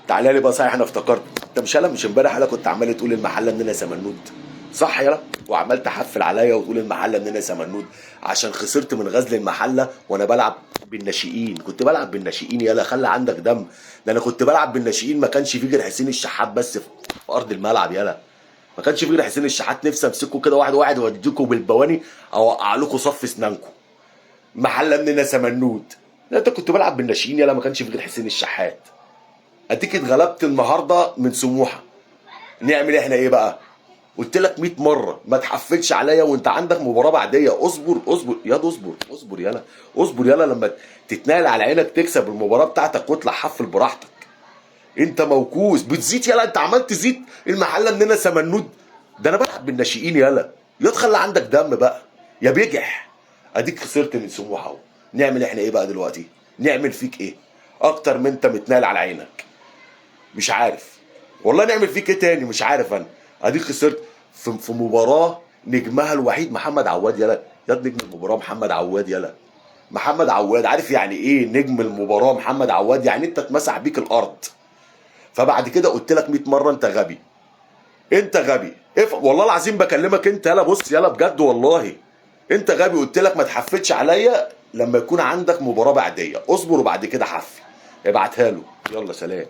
تعالى لي بقى. صحيح انا افتكرت، انت مش امبارح انا كنت عمال تقول المحله ان انا سمنود؟ صح يلا. وعمال تحفل عليا وتقول المحله ان انا سمنود عشان خسرت من غزل المحله وانا بلعب بالناشئين. كنت بلعب بالناشئين يلا، خلي عندك دم. ده انا كنت بلعب بالناشئين، ما كانش فيه غير حسين الشحات بس في ارض الملعب يلا. ما كانش فيه غير حسين الشحات، نفسي امسكه كده واحد واحد واديكوا بالبواني او اوقع لكم صف اسنانكم. محله مننا سمنود. لا انت كنت بلعب بالناشئين يلا، ما كانش فيه غير حسين الشحات. اديك اتغلبت النهارده من سموحه. نعمل احنا ايه بقى؟ قلت لك 100 مره ما تحفلش عليا وانت عندك مباراه بعديه. اصبر اصبر ياض، اصبر اصبر يلا. اصبر يلا لما تتنقل على عينك تكسب المباراه بتاعتك واطلع حفل براحتك. انت موكوس بتزيد يلا، انت عمال تزيد المحله اننا سمنود. ده انا بلعب بالناشئين يلا. يا تخلي عندك دم بقى يا بيجح. اديك خسرت من سموحه اهو. نعمل احنا ايه بقى دلوقتي؟ نعمل فيك ايه اكتر من انت متنال على عينك؟ مش عارف والله نعمل فيك ايه تاني، مش عارف انا. اديك خسرت في مباراه نجمها الوحيد محمد عواد يلا. ياد نجم المباراه محمد عواد يلا. محمد عواد عارف يعني ايه نجم المباراه محمد عواد؟ يعني انت اتمسح بيك الارض. فبعد كده قلت لك 100 مره انت غبي. انت غبي والله العظيم بكلمك انت يلا. بص يلا بجد والله انت غبي. قلت لك ما تحفلش عليا لما يكون عندك مباراه بعديه. اصبر وبعد كده حفل. ابعتها له. يلا سلام.